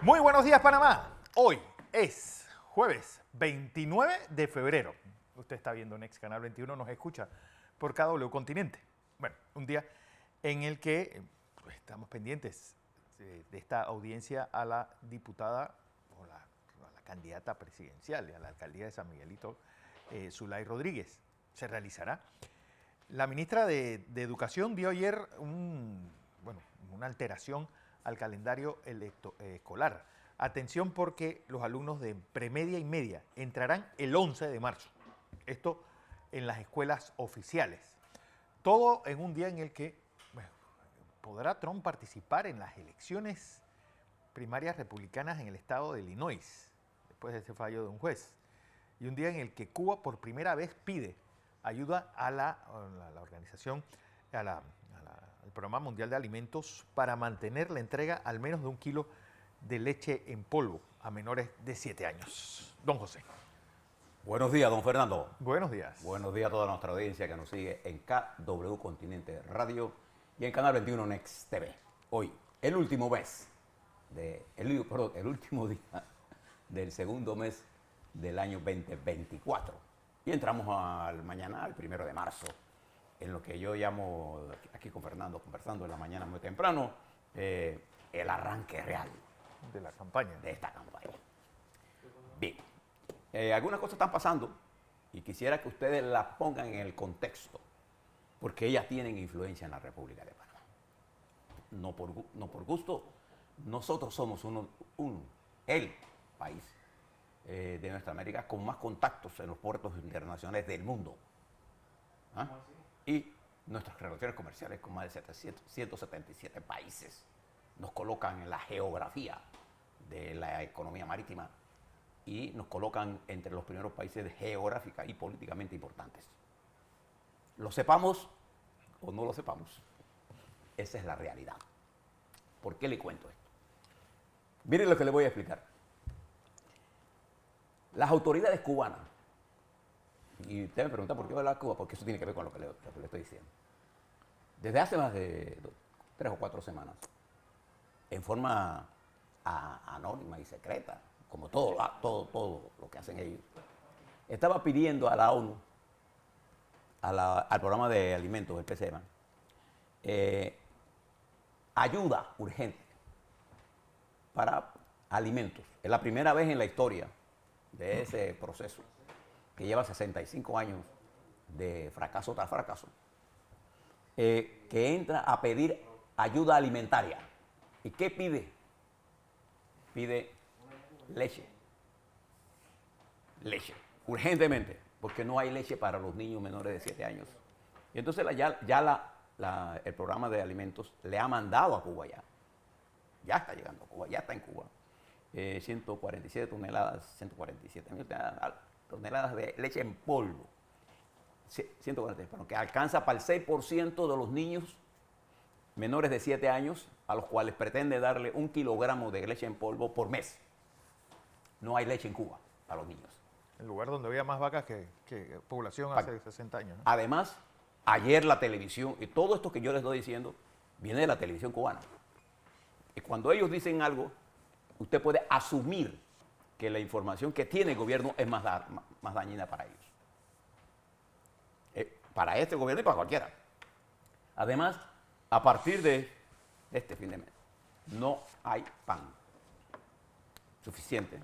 Muy buenos días, Panamá. Hoy es jueves 29 de febrero. Usted está viendo Next Canal 21, nos escucha por KW Continente. Bueno, un día en el que estamos pendientes de esta audiencia a la diputada o a la candidata presidencial, a la alcaldía de San Miguelito, Zulay Rodríguez. Se realizará. La ministra de Educación dio ayer una alteración al calendario escolar. Atención porque los alumnos de premedia y media entrarán el 11 de marzo. Esto en las escuelas oficiales. Todo en un día en el que podrá Trump participar en las elecciones primarias republicanas en el estado de Illinois, después de ese fallo de un juez. Y un día en el que Cuba por primera vez pide ayuda a la organización, al Programa Mundial de Alimentos para mantener la entrega al menos de 1 kilo de leche en polvo a menores de 7 años. Don José. Buenos días, don Fernando. Buenos días. Buenos días a toda nuestra audiencia que nos sigue en KW Continente Radio y en Canal 21 Next TV. Hoy, el último día del segundo mes del año 2024. Y entramos mañana, al 1 de marzo, en lo que yo llamo, aquí con Fernando, conversando en la mañana muy temprano, el arranque real de la campaña. De esta campaña. Bien, algunas cosas están pasando y quisiera que ustedes las pongan en el contexto, porque ellas tienen influencia en la República de Panamá. No por gusto, nosotros somos el país de nuestra América con más contactos en los puertos internacionales del mundo. ¿Ah? Y nuestras relaciones comerciales con más de 177 países nos colocan en la geografía de la economía marítima y nos colocan entre los primeros países geográfica y políticamente importantes. Lo sepamos o no lo sepamos, esa es la realidad. ¿Por qué le cuento esto? Miren lo que le voy a explicar. Las autoridades cubanas, y usted me pregunta por qué hablar de Cuba, porque eso tiene que ver con lo que le estoy diciendo. Desde hace más de 3 o 4 semanas, en forma anónima y secreta, como todo lo que hacen ellos, estaba pidiendo a la ONU, al programa de alimentos, el PCM, ayuda urgente para alimentos. Es la primera vez en la historia de ese proceso, que lleva 65 años de fracaso tras fracaso, que entra a pedir ayuda alimentaria. ¿Y qué pide? Pide leche. Leche, urgentemente, porque no hay leche para los niños menores de 7 años. Y entonces el programa de alimentos le ha mandado a Cuba ya. Ya está llegando a Cuba, ya está en Cuba. 147 toneladas, 147 toneladas de leche en polvo. 140, pero que alcanza para el 6% de los niños menores de 7 años a los cuales pretende darle 1 kilogramo de leche en polvo por mes. No hay leche en Cuba para los niños. El lugar donde había más vacas que población hace 60 años, ¿no? Además, ayer la televisión, y todo esto que yo les estoy diciendo, viene de la televisión cubana. Y cuando ellos dicen algo, usted puede asumir que la información que tiene el gobierno es más dañina para ellos. Para este gobierno y para cualquiera. Además, a partir de este fin de mes, no hay pan suficiente.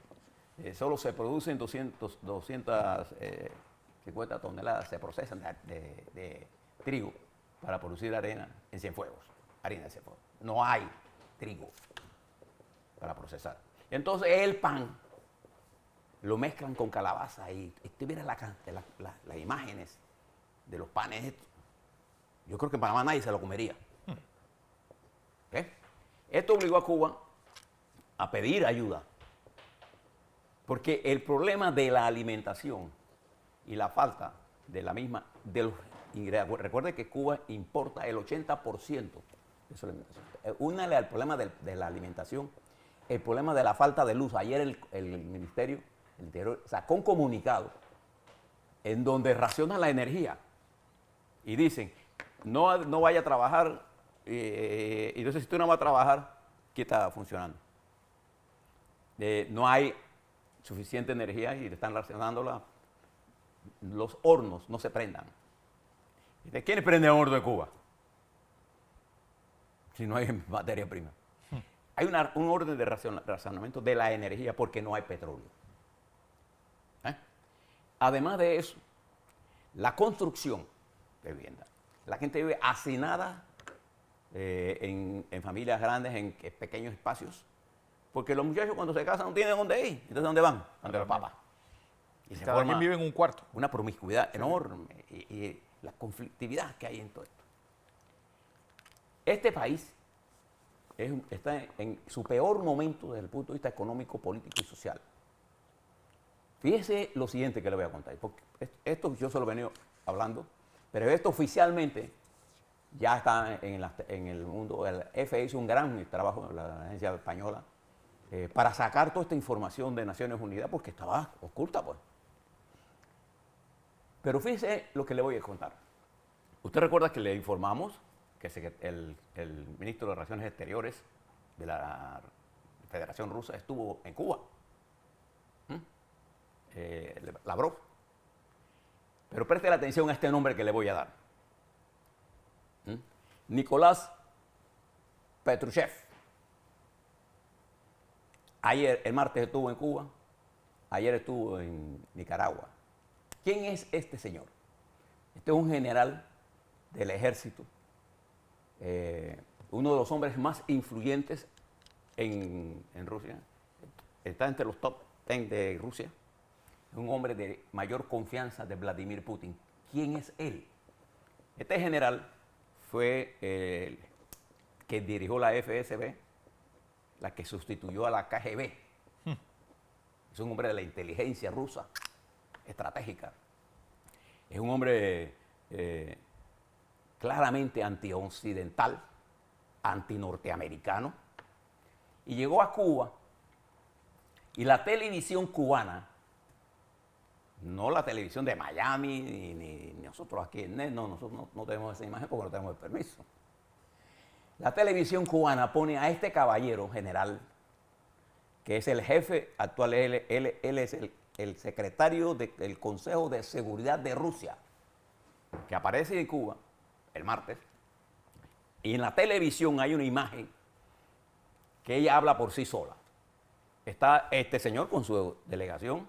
Solo se producen 250 toneladas, se procesan de trigo para producir harina en Cienfuegos. Harina de Cienfuegos. No hay trigo para procesar. Entonces el pan lo mezclan con calabaza y usted viera las imágenes de los panes estos. Yo creo que en Panamá nadie se lo comería. ¿Okay? Esto obligó a Cuba a pedir ayuda, porque el problema de la alimentación y la falta de la misma, de los ingresos, recuerde que Cuba importa el 80% de su alimentación. Únale al problema de la alimentación el problema de la falta de luz. Ayer el Ministerio del Interior sacó un comunicado en donde racionan la energía y dicen, no vaya a trabajar, y entonces si tú no vas a trabajar, ¿qué está funcionando? no hay suficiente energía y le están racionándola. Los hornos no se prendan. ¿Quiénes prenden el horno de Cuba? Si no hay materia prima. Hay un orden de racionamiento de la energía porque no hay petróleo. Además de eso, la construcción de vivienda. La gente vive hacinada en familias grandes, en pequeños espacios, porque los muchachos cuando se casan no tienen dónde ir. Entonces, ¿dónde van? Donde los papás. Y se Cada quien vive en un cuarto. una promiscuidad enorme y la conflictividad que hay en todo esto. Este país está en su peor momento desde el punto de vista económico, político y social. Fíjese lo siguiente que le voy a contar, porque esto yo se lo he venido hablando, pero esto oficialmente ya está en el mundo. El FE hizo un gran trabajo, la agencia española, para sacar toda esta información de Naciones Unidas, porque estaba oculta, pues. Pero fíjese lo que le voy a contar. Usted recuerda que le informamos que el ministro de Relaciones Exteriores de la Federación Rusa estuvo en Cuba. Lavrov. Pero preste la atención a este nombre que le voy a dar. Nicolás Patrushev. Ayer, el martes estuvo en Cuba, ayer estuvo en Nicaragua. ¿Quién es este señor? Este es un general del ejército, uno de los hombres más influyentes en Rusia. Está entre los top 10 de Rusia. Es un hombre de mayor confianza de Vladimir Putin. ¿Quién es él? Este general fue el que dirigió la FSB, la que sustituyó a la KGB. Es un hombre de la inteligencia rusa, estratégica. Es un hombre claramente antioccidental, antinorteamericano. Y llegó a Cuba y la televisión cubana, no la televisión de Miami, ni nosotros aquí en NET, no, nosotros no tenemos esa imagen porque no tenemos el permiso. La televisión cubana pone a este caballero general, que es el jefe actual, él es el secretario del Consejo de Seguridad de Rusia, que aparece en Cuba el martes, y en la televisión hay una imagen que ella habla por sí sola. Está este señor con su delegación,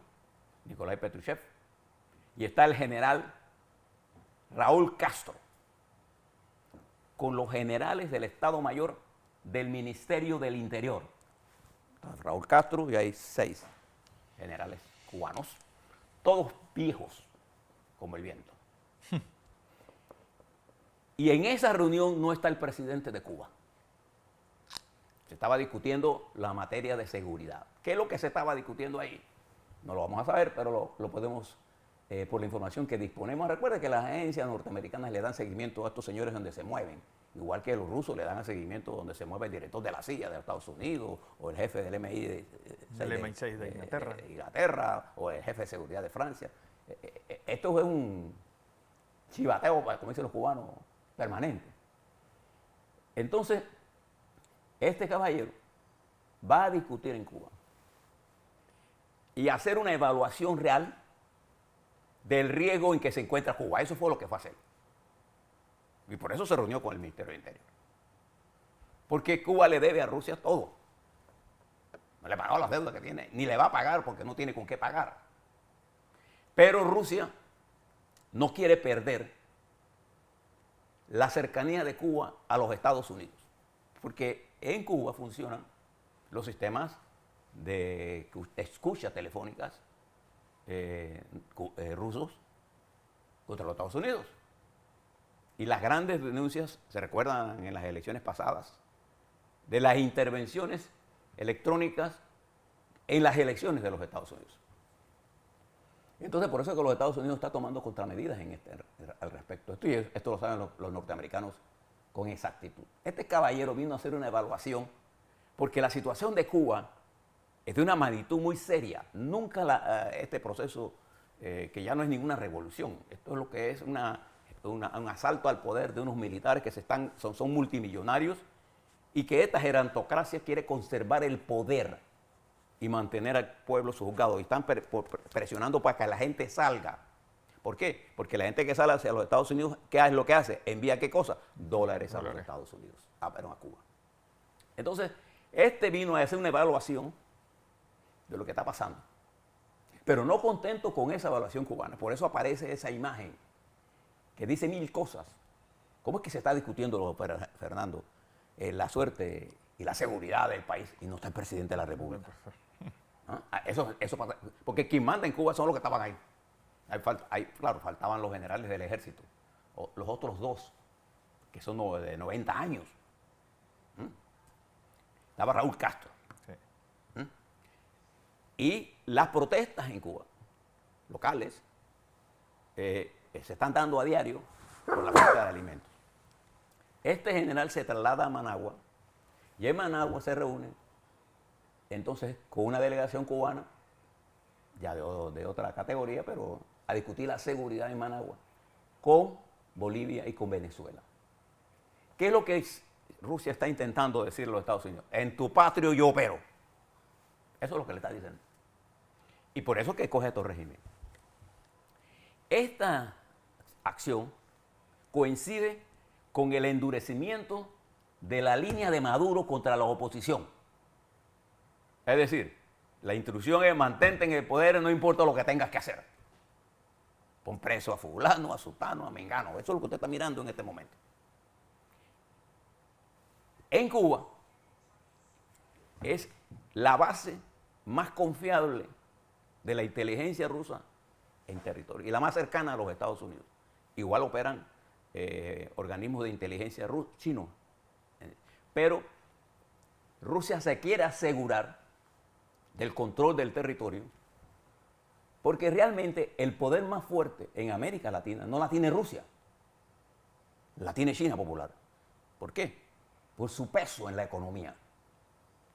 Nikolai Patrushev, y está el general Raúl Castro, con los generales del Estado Mayor del Ministerio del Interior. Está Raúl Castro y hay 6 generales cubanos, todos viejos como el viento. Y en esa reunión no está el presidente de Cuba. Se estaba discutiendo la materia de seguridad. ¿Qué es lo que se estaba discutiendo ahí? No lo vamos a saber, pero lo podemos, por la información que disponemos. Recuerde que las agencias norteamericanas le dan seguimiento a estos señores donde se mueven, igual que los rusos le dan seguimiento donde se mueve el director de la CIA de Estados Unidos, o el jefe del MI6 de Inglaterra. Inglaterra, o el jefe de seguridad de Francia. Esto es un chivateo, como dicen los cubanos, permanente. Entonces, este caballero va a discutir en Cuba y hacer una evaluación real del riesgo en que se encuentra Cuba. Eso fue lo que fue a hacer. Y por eso se reunió con el Ministerio del Interior. Porque Cuba le debe a Rusia todo. No le pagó las deudas que tiene, ni le va a pagar porque no tiene con qué pagar. Pero Rusia no quiere perder la cercanía de Cuba a los Estados Unidos. Porque en Cuba funcionan los sistemas de escuchas telefónicas rusos contra los Estados Unidos. Y las grandes denuncias, se recuerdan en las elecciones pasadas, de las intervenciones electrónicas en las elecciones de los Estados Unidos. Entonces, por eso es que los Estados Unidos están tomando contramedidas al respecto. Esto lo saben los norteamericanos con exactitud. Este caballero vino a hacer una evaluación porque la situación de Cuba es de una magnitud muy seria. Nunca este proceso, que ya no es ninguna revolución, esto es lo que es un asalto al poder de unos militares que son multimillonarios y que esta gerontocracia quiere conservar el poder y mantener al pueblo subjugado. Y están presionando para que la gente salga. ¿Por qué? Porque la gente que sale hacia los Estados Unidos, ¿qué es lo que hace? ¿Envía qué cosa? Dólares a los Estados Unidos, perdón, a Cuba. Entonces, este vino a hacer una evaluación de lo que está pasando. Pero no contento con esa evaluación cubana. Por eso aparece esa imagen que dice mil cosas. ¿Cómo es que se está discutiendo, Fernando, la suerte y la seguridad del país y no está el presidente de la República? ¿Ah? Eso pasa. Porque quien manda en Cuba son los que estaban ahí. Claro, faltaban los generales del ejército. Los otros dos, que son de 90 años. Estaba Raúl Castro. Sí. Y las protestas en Cuba, locales, se están dando a diario por la falta de alimentos. Este general se traslada a Managua y en Managua se reúne entonces con una delegación cubana, ya de otra categoría, pero a discutir la seguridad en Managua, con Bolivia y con Venezuela. ¿Qué es lo que Rusia está intentando decir a los Estados Unidos? En tu patrio yo opero. Eso es lo que le está diciendo. Y por eso que coge estos regímenes. Esta acción coincide con el endurecimiento de la línea de Maduro contra la oposición. Es decir, la instrucción es mantente en el poder, no importa lo que tengas que hacer. Pon preso a fulano, a sutano, a mengano. Eso es lo que usted está mirando en este momento. En Cuba es la base más confiable de la inteligencia rusa en territorio y la más cercana a los Estados Unidos. Igual operan organismos de inteligencia chinos. Pero Rusia se quiere asegurar del control del territorio porque realmente el poder más fuerte en América Latina no la tiene Rusia, la tiene China popular. ¿Por qué? Por su peso en la economía.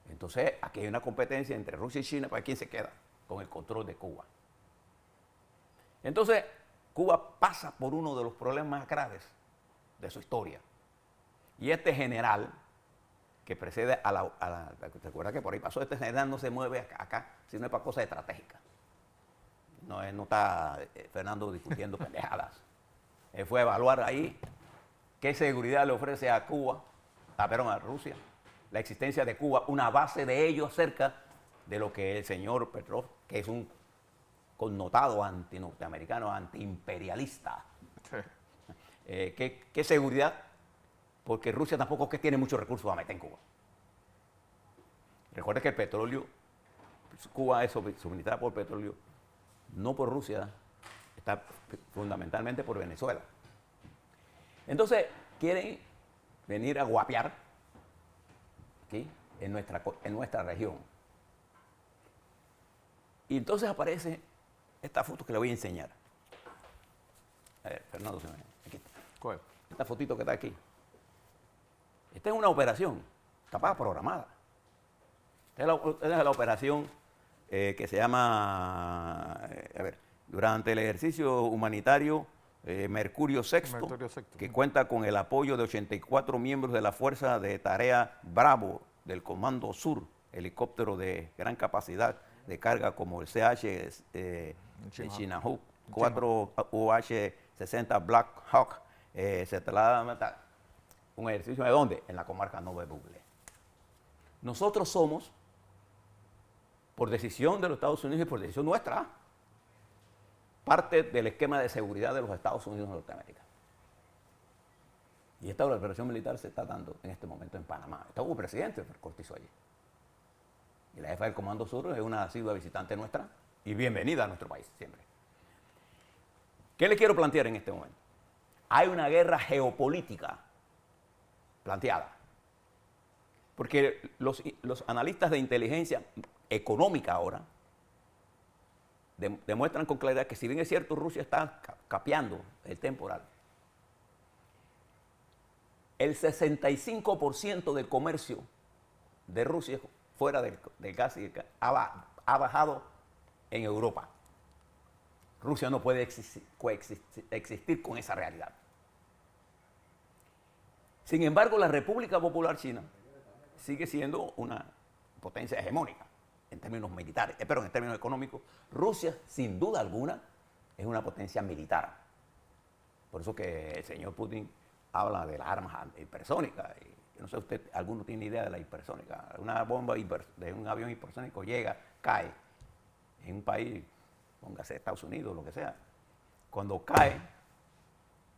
Entonces, aquí hay una competencia entre Rusia y China para quién se queda con el control de Cuba. Entonces, Cuba pasa por uno de los problemas más graves de su historia. Y este general que precede a la ¿te acuerdas que por ahí pasó? Este general no se mueve acá, sino es para cosas estratégicas. No está Fernando discutiendo pendejadas. Él fue a evaluar ahí qué seguridad le ofrece a Cuba, a Rusia, la existencia de Cuba, una base de ellos acerca de lo que el señor Petrov, que es un connotado anti-norteamericano, anti-imperialista. Sí. ¿Qué seguridad? Porque Rusia tampoco es que tiene muchos recursos a meter en Cuba. Recuerda que el petróleo, Cuba es suministrada por petróleo, no por Rusia, está fundamentalmente por Venezuela. Entonces, quieren venir a guapear aquí en nuestra región. Y entonces aparece esta foto que le voy a enseñar. A ver, Fernando, aquí está. ¿Cuál? Esta fotito que está aquí. Esta es una operación, está programada. Esta es la operación que se llama, durante el ejercicio humanitario Mercurio VI, que cuenta con el apoyo de 84 miembros de la Fuerza de Tarea Bravo del Comando Sur, helicóptero de gran capacidad de carga como el CH Chinook, 4 UH-60 Black Hawk, se traslada un ejercicio ¿de dónde? En la comarca Nove Bugle. Nosotros somos, por decisión de los Estados Unidos y por decisión nuestra, parte del esquema de seguridad de los Estados Unidos de Norteamérica. Y esta operación militar se está dando en este momento en Panamá. Está como presidente Cortizo allí. Y la jefa del Comando Sur es una asidua visitante nuestra y bienvenida a nuestro país siempre. ¿Qué le quiero plantear en este momento? Hay una guerra geopolítica planteada. Porque los analistas de inteligencia económica ahora demuestran con claridad que si bien es cierto Rusia está capeando el temporal, el 65% del comercio de Rusia fuera del gas y ha bajado en Europa. Rusia no puede existir con esa realidad. Sin embargo, la República Popular China sigue siendo una potencia hegemónica en términos militares, pero en términos económicos, Rusia, sin duda alguna, es una potencia militar. Por eso que el señor Putin habla de las armas hipersónicas. Yo no sé, alguno tiene idea de la hipersónica. Una bomba de un avión hipersónico llega, cae en un país, póngase Estados Unidos, lo que sea. Cuando cae,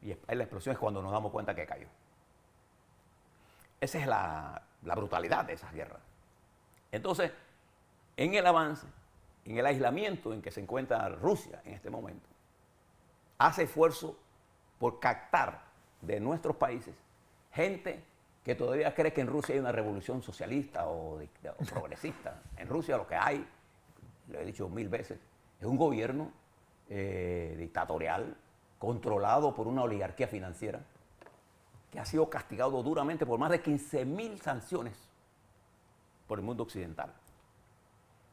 y la explosión es cuando nos damos cuenta que cayó. Esa es la brutalidad de esas guerras. Entonces, en el avance, en el aislamiento en que se encuentra Rusia en este momento, hace esfuerzo por captar de nuestros países gente que todavía cree que en Rusia hay una revolución socialista o progresista. En Rusia lo que hay, lo he dicho 1000 veces, es un gobierno dictatorial controlado por una oligarquía financiera que ha sido castigado duramente por más de 15.000 sanciones por el mundo occidental.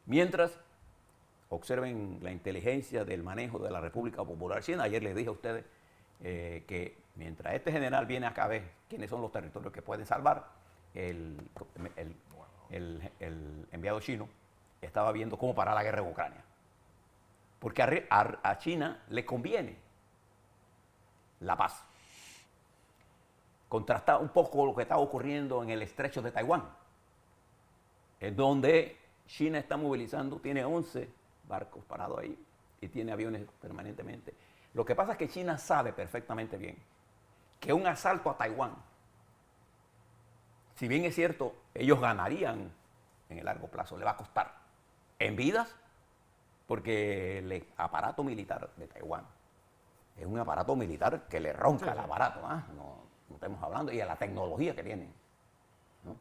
Mientras, observen la inteligencia del manejo de la República Popular China. Ayer les dije a ustedes que mientras este general viene a ver quiénes son los territorios que pueden salvar, el enviado chino estaba viendo cómo parar la guerra en Ucrania. Porque a China le conviene la paz. Contrasta un poco lo que está ocurriendo en el estrecho de Taiwán, en donde China está movilizando, tiene 11 barcos parados ahí y tiene aviones permanentemente. Lo que pasa es que China sabe perfectamente bien que un asalto a Taiwán, si bien es cierto, ellos ganarían en el largo plazo, le va a costar en vidas, porque el aparato militar de Taiwán es un aparato militar que le ronca el aparato, no estamos hablando, y a la tecnología que tienen, ¿no?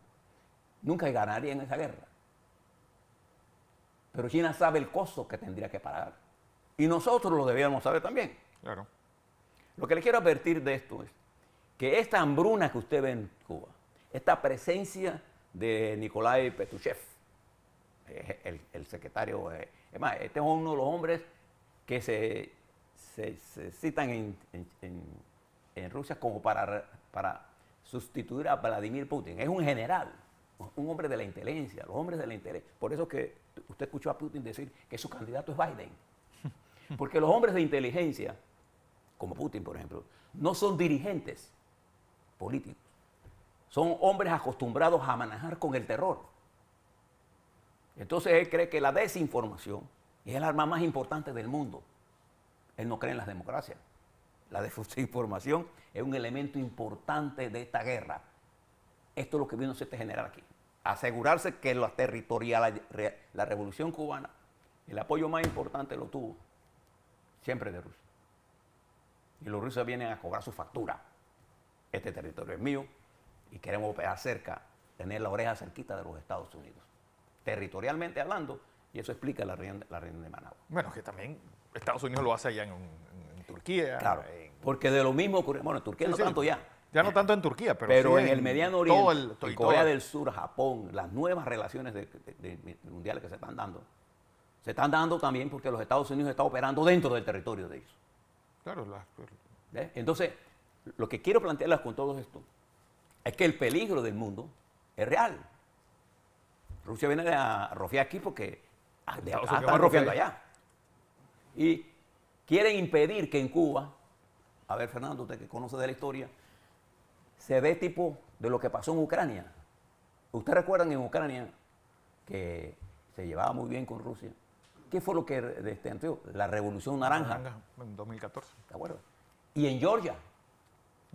Nunca ganaría en esa guerra. Pero China sabe el costo que tendría que pagar. Y nosotros lo debíamos saber también. Claro. Lo que le quiero advertir de esto es que esta hambruna que usted ve en Cuba, esta presencia de Nikolai Petruchev, el secretario, es más, este es uno de los hombres que se citan en Rusia como para sustituir a Vladimir Putin. Es un general, un hombre de la inteligencia, los hombres de la inteligencia. Por eso que usted escuchó a Putin decir que su candidato es Biden. Porque los hombres de inteligencia, como Putin, por ejemplo, no son dirigentes políticos. Son hombres acostumbrados a manejar con el terror. Entonces él cree que la desinformación es el arma más importante del mundo. Él no cree en las democracias. La desinformación es un elemento importante de esta guerra. Esto es lo que vino a hacer este general aquí. Asegurarse que la revolución cubana, el apoyo más importante lo tuvo siempre de Rusia. Y los rusos vienen a cobrar su factura. Este territorio es mío y queremos operar cerca, tener la oreja cerquita de los Estados Unidos. Territorialmente hablando, y eso explica la reunión de Managua. Bueno, que también Estados Unidos lo hace allá en Turquía. Claro, porque de lo mismo ocurre, bueno, en Turquía no tanto ya. Ya no tanto en Turquía, pero sí en el Mediano Oriente, en Corea todo. del Sur, Japón, las nuevas relaciones mundiales que se están dando también porque los Estados Unidos están operando dentro del territorio de ellos. Claro. ¿Ves? Entonces, lo que quiero plantearles con todo esto es que el peligro del mundo es real. Rusia viene a rofear aquí porque están rofeando allá. Y quieren impedir que en Cuba, a ver, Fernando, usted que conoce de la historia, se dé tipo de lo que pasó en Ucrania. ¿Ustedes recuerdan en Ucrania que se llevaba muy bien con Rusia? ¿Qué fue lo que antes? La Revolución Naranja. En 2014. ¿Se acuerdan? Y en Georgia,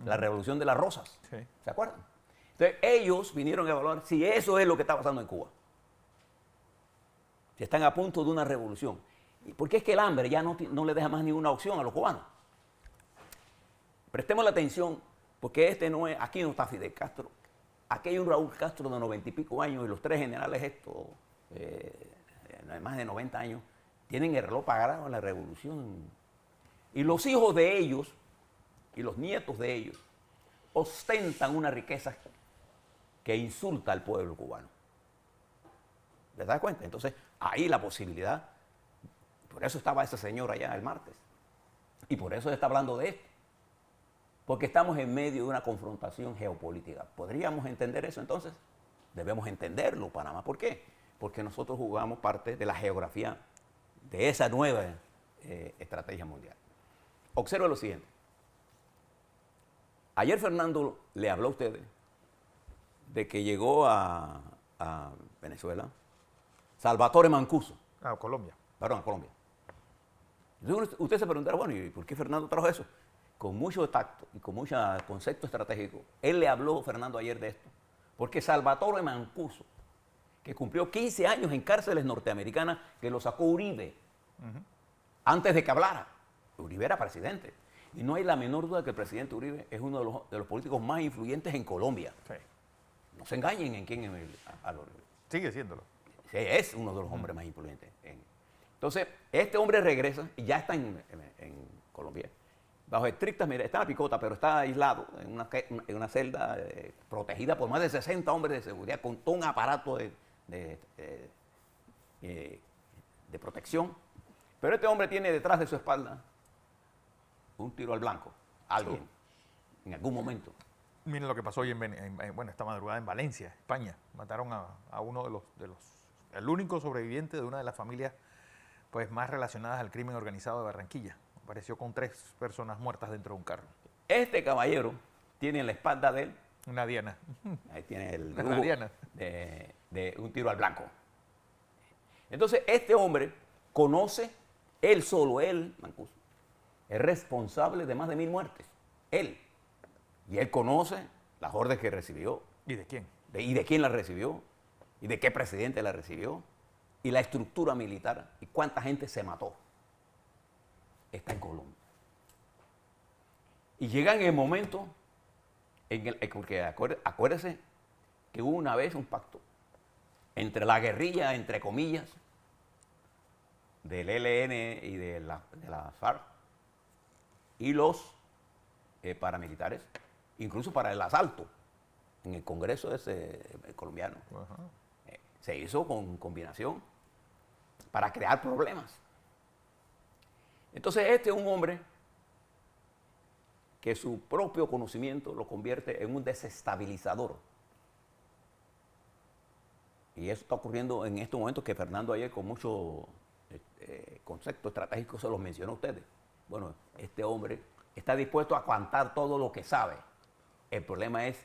la Revolución de las Rosas. Sí. ¿Se acuerdan? Entonces, ellos vinieron a evaluar si eso es lo que está pasando en Cuba. Si están a punto de una revolución. Porque es que el hambre ya no le deja más ninguna opción a los cubanos. Prestemos la atención, porque aquí no está Fidel Castro. Aquí hay un Raúl Castro de 90 y pico años y los tres generales estos, más de 90 años, tienen el reloj pagado en la revolución. Y los hijos de ellos y los nietos de ellos ostentan una riqueza que insulta al pueblo cubano. ¿Les das cuenta? Entonces, ahí la posibilidad, por eso estaba ese señor allá el martes, y por eso se está hablando de esto, porque estamos en medio de una confrontación geopolítica. ¿Podríamos entender eso entonces? Debemos entenderlo, Panamá. ¿Por qué? porque nosotros jugamos parte de la geografía de esa nueva estrategia mundial. Observe lo siguiente. Ayer Fernando le habló a ustedes de que llegó a Venezuela Salvatore Mancuso. Colombia. Perdón, a Colombia. Entonces usted se preguntará, bueno, ¿y por qué Fernando trajo eso? Con mucho tacto y con mucho concepto estratégico. Él le habló, Fernando, ayer de esto. Porque Salvatore Mancuso, que cumplió 15 años en cárceles norteamericanas, que lo sacó Uribe, antes de que hablara. Uribe era presidente. Y no hay la menor duda que el presidente Uribe es uno de los políticos más influyentes en Colombia. Sí. No se engañen en quién es Sigue siéndolo. Sí, es uno de los hombres más influyentes. Entonces, este hombre regresa y ya está en Colombia. Bajo estrictas medidas, está en la picota, pero está aislado en una celda protegida por más de 60 hombres de seguridad, con todo un aparato de protección. Pero este hombre tiene detrás de su espalda un tiro al blanco. Alguien, en algún momento. Miren lo que pasó hoy esta madrugada en Valencia, España. Mataron a uno el único sobreviviente de una de las familias pues más relacionadas al crimen organizado de Barranquilla. Apareció con 3 personas muertas dentro de un carro. Este caballero tiene en la espalda de él una diana. Ahí tiene el Una dibujo diana. de un tiro al blanco. Entonces, este hombre conoce, él solo, Mancuso, es responsable de más de 1000 muertes. Él. Y él conoce las órdenes que recibió. ¿Y de quién? Y de quién las recibió. Y de qué presidente la recibió. Y la estructura militar. Y cuánta gente se mató. Está en Colombia. Y llega en el momento, porque acuérdese que hubo una vez un pacto entre la guerrilla, entre comillas, del ELN y de la FARC y los paramilitares, incluso para el asalto en el Congreso colombiano. Ajá. Se hizo con combinación para crear problemas. Entonces este es un hombre que su propio conocimiento lo convierte en un desestabilizador. Y eso está ocurriendo en estos momentos que Fernando ayer con mucho concepto estratégico se los mencionó a ustedes. Bueno, este hombre está dispuesto a aguantar todo lo que sabe. El problema es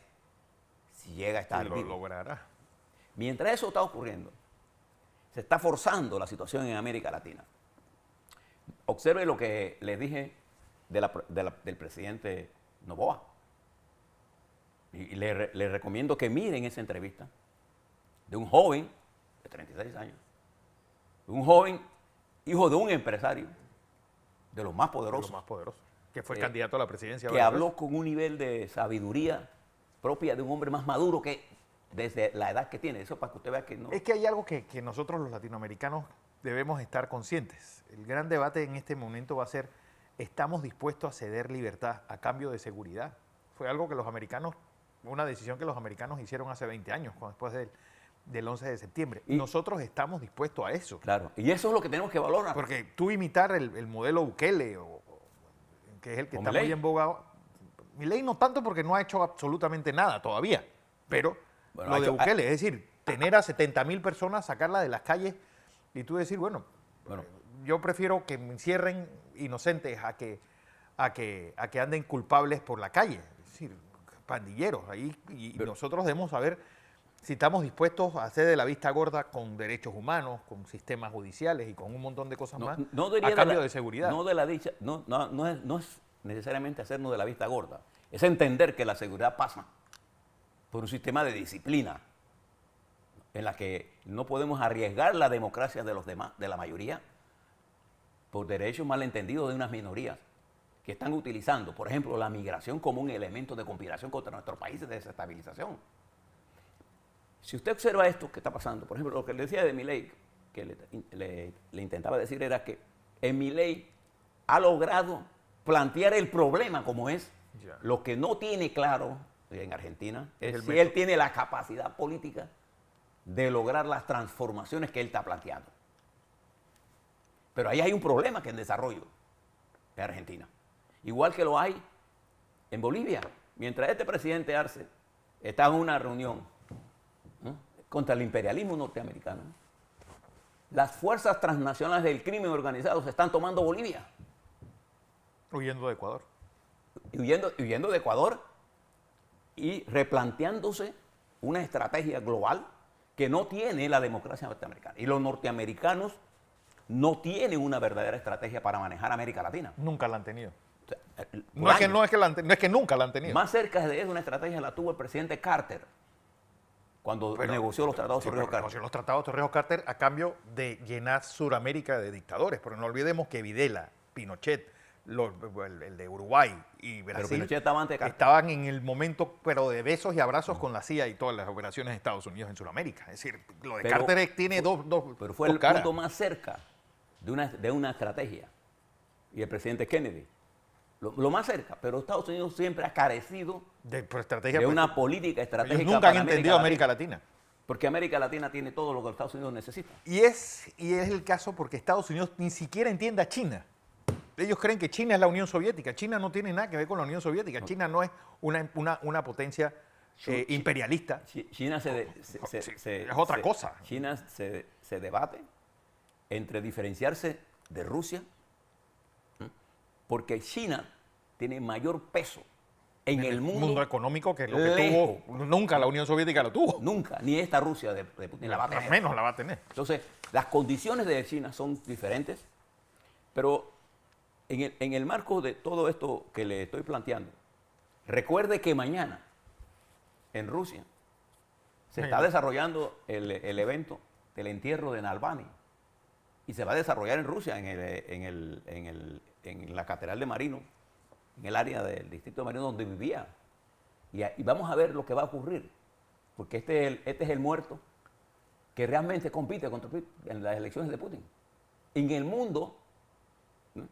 si llega a estar lo vivo. logrará. Mientras eso está ocurriendo, se está forzando la situación en América Latina. Observe lo que les dije del presidente Noboa. Y le recomiendo que miren esa entrevista de un joven de 36 años, de un joven hijo de un empresario, de los más poderosos, Lo más poderoso. Que fue candidato a la presidencia. que habló con un nivel de sabiduría propia de un hombre más maduro que desde la edad que tiene. Eso para que usted vea que no. Es que hay algo que nosotros los latinoamericanos debemos estar conscientes. El gran debate en este momento va a ser, ¿estamos dispuestos a ceder libertad a cambio de seguridad? Fue algo que los americanos, una decisión que los americanos hicieron hace 20 años, después del 11 de septiembre. Y nosotros estamos dispuestos a eso. Claro, y eso es lo que tenemos que valorar. Porque tú imitar el modelo Bukele, que es el que está muy en boga. Milei no tanto porque no ha hecho absolutamente nada todavía, pero bueno, lo de Bukele, es decir, tener a 70.000 personas, sacarlas de las calles y tú decir, bueno, yo prefiero que me encierren inocentes a que anden culpables por la calle, es decir, pandilleros ahí, y nosotros debemos saber si estamos dispuestos a hacer de la vista gorda con derechos humanos, con sistemas judiciales y con un montón de cosas más a cambio de seguridad. No es necesariamente hacernos de la vista gorda, es entender que la seguridad pasa por un sistema de disciplina en la que no podemos arriesgar la democracia de los demás, de la mayoría, por derechos malentendidos de unas minorías que están utilizando, por ejemplo, la migración como un elemento de conspiración contra nuestros países de desestabilización. Si usted observa esto que está pasando, por ejemplo, lo que le decía de Milei, que le intentaba decir era que Milei ha logrado plantear el problema como es. Ya. Lo que no tiene claro en Argentina es si método. él tiene la capacidad política de lograr las transformaciones que él está planteando. Pero ahí hay un problema que en desarrollo en Argentina. Igual que lo hay en Bolivia. Mientras este presidente Arce está en una reunión, ¿no?, contra el imperialismo norteamericano, las fuerzas transnacionales del crimen organizado se están tomando Bolivia, Huyendo de Ecuador. huyendo de Ecuador y replanteándose una estrategia global que no tiene la democracia norteamericana. Y los norteamericanos no tienen una verdadera estrategia para manejar América Latina. Nunca la han tenido. O sea, No es que nunca la han tenido. Más cerca de eso, una estrategia la tuvo el presidente Carter cuando negoció los tratados Sí, Torrijos pero Carter. negoció los tratados Torrijos Carter a cambio de llenar Suramérica de dictadores. Pero no olvidemos que Videla, Pinochet, el de Uruguay y Brasil Pinochet estaba antes de Carter. estaban en el momento, pero de besos y abrazos con la CIA y todas las operaciones de Estados Unidos en Sudamérica. Es decir, lo de Pero Carter tiene dos Pero fue dos el caras. punto más cerca de una estrategia. Y el presidente Kennedy. Lo más cerca, pero Estados Unidos siempre ha carecido Por estrategia, de pues, una política estratégica. ellos nunca han para entendido América Latina. Porque América Latina tiene todo lo que Estados Unidos necesita. Y es el caso porque Estados Unidos ni siquiera entiende a China. Ellos creen que China es la Unión Soviética. China no tiene nada que ver con la Unión Soviética. China no es una potencia imperialista. China es otra cosa. China se debate entre diferenciarse de Rusia, porque China tiene mayor peso en el mundo económico que lo que lejos. tuvo. Nunca la Unión Soviética lo tuvo. Nunca, ni esta Rusia de Putin la va a tener. Menos la va a tener. Entonces, las condiciones de China son diferentes, pero en el marco de todo esto que le estoy planteando, recuerde que mañana en Rusia se está desarrollando el evento del entierro de Navalny y se va a desarrollar en Rusia, en la Catedral de Marino, en el área del distrito de Marino donde vivía. Y vamos a ver lo que va a ocurrir, porque este es el muerto que realmente compite en las elecciones de Putin. En el mundo, ¿no?,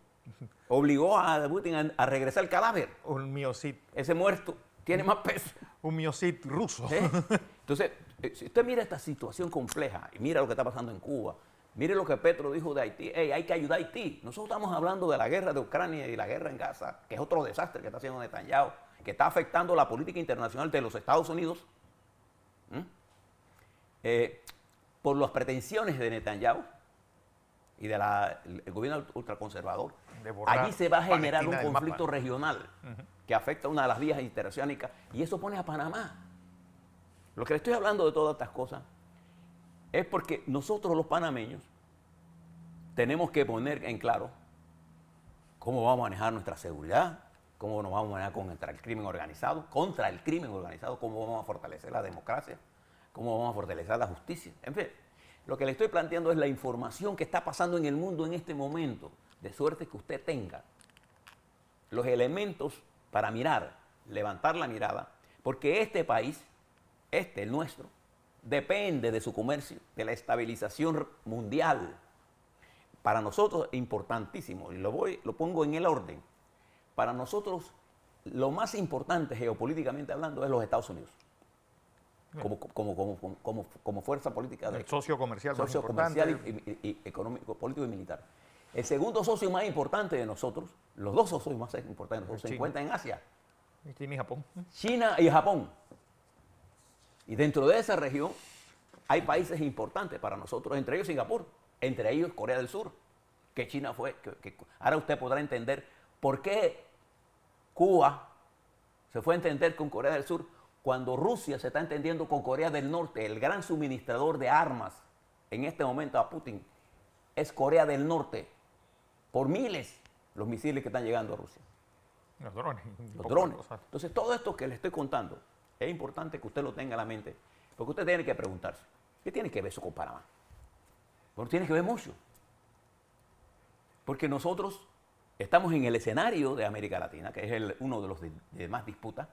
obligó a Putin a regresar el cadáver. Un miocid. Ese muerto tiene más peso. Un miocid ruso. ¿Eh? Entonces, si usted mira esta situación compleja y mira lo que está pasando en Cuba, mire lo que Petro dijo de Haití. Hey, hay que ayudar a Haití. Nosotros estamos hablando de la guerra de Ucrania y la guerra en Gaza, que es otro desastre que está haciendo Netanyahu, que está afectando la política internacional de los Estados Unidos. Por las pretensiones de Netanyahu y del gobierno ultraconservador, allí se va a generar un conflicto regional que afecta a una de las vías interoceánicas y eso pone a Panamá. Lo que le estoy hablando de todas estas cosas es porque nosotros los panameños tenemos que poner en claro cómo vamos a manejar nuestra seguridad, cómo nos vamos a manejar contra el crimen organizado, cómo vamos a fortalecer la democracia, cómo vamos a fortalecer la justicia. En fin, lo que le estoy planteando es la información que está pasando en el mundo en este momento, de suerte que usted tenga los elementos para mirar, levantar la mirada, porque este país, el nuestro, depende de su comercio, de la estabilización mundial. Para nosotros es importantísimo, y lo pongo en el orden. Para nosotros lo más importante geopolíticamente hablando es los Estados Unidos. Como fuerza política. El socio comercial más comercial importante. y económico, político y militar. El segundo socio más importante de nosotros, los dos socios más importantes de nosotros, se encuentran en Asia. China y Japón. China y Japón. Y dentro de esa región hay países importantes para nosotros, entre ellos Singapur, entre ellos Corea del Sur, que China fue. Ahora usted podrá entender por qué Cuba se fue a entender con Corea del Sur cuando Rusia se está entendiendo con Corea del Norte. El gran suministrador de armas en este momento a Putin es Corea del Norte. Por miles los misiles que están llegando a Rusia. Los drones. Los drones. Entonces, todo esto que le estoy contando es importante que usted lo tenga en la mente, porque usted tiene que preguntarse, ¿qué tiene que ver eso con Panamá? Bueno, tiene que ver mucho. Porque nosotros estamos en el escenario de América Latina, que es uno de los de más disputas.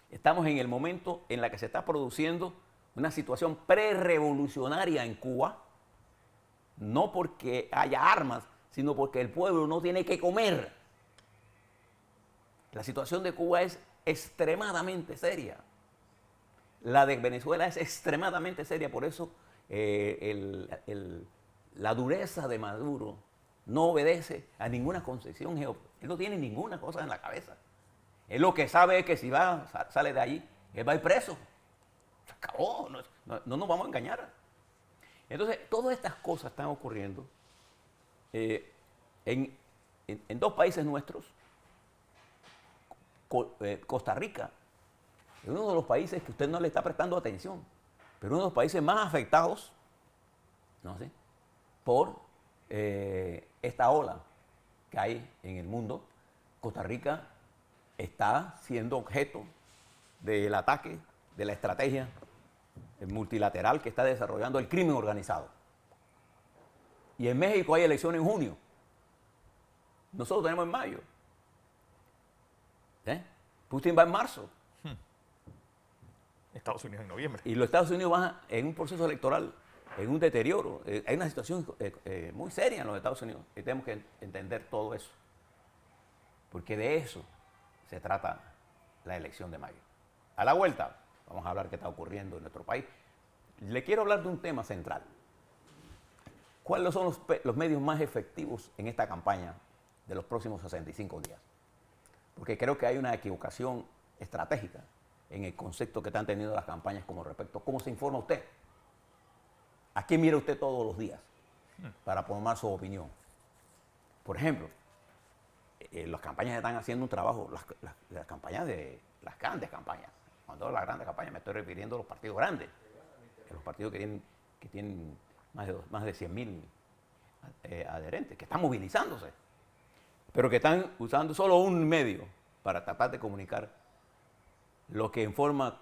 Estamos en el momento en la que se está produciendo una situación prerevolucionaria en Cuba, no porque haya armas, sino porque el pueblo no tiene que comer. La situación de Cuba es extremadamente seria. La de Venezuela es extremadamente seria, por eso la dureza de Maduro no obedece a ninguna concesión geopolítica. Él no tiene ninguna cosa en la cabeza. Él lo que sabe es que si sale de allí, él va a ir preso. Se acabó, no nos vamos a engañar. Entonces, todas estas cosas están ocurriendo en dos países nuestros. Costa Rica es uno de los países que usted no le está prestando atención, pero uno de los países más afectados, no sé, por esta ola que hay en el mundo. Costa Rica está siendo objeto del ataque, de la estrategia multilateral que está desarrollando el crimen organizado. Y en México hay elecciones en junio. Nosotros tenemos en mayo. Putin va en marzo. Estados Unidos en noviembre. Y los Estados Unidos van en un proceso electoral, en un deterioro. Hay una situación muy seria en los Estados Unidos. Y tenemos que entender todo eso. Porque de eso se trata la elección de mayo. A la vuelta, vamos a hablar qué está ocurriendo en nuestro país. Le quiero hablar de un tema central. ¿Cuáles son los medios más efectivos en esta campaña de los próximos 65 días? Porque creo que hay una equivocación estratégica en el concepto que están teniendo las campañas como respecto a cómo se informa usted. ¿A qué mira usted todos los días para formar su opinión? Por ejemplo, las campañas están haciendo un trabajo, las campañas de las grandes campañas. Cuando hablo de las grandes campañas me estoy refiriendo a los partidos grandes, los partidos que tienen más de 100.000 adherentes, que están movilizándose, pero que están usando solo un medio para tratar de comunicar lo que en forma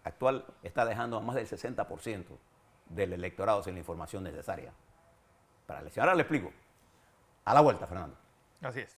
actual está dejando a más del 60% del electorado sin la información necesaria para la elección. Ahora le explico. A la vuelta, Fernando. Así es.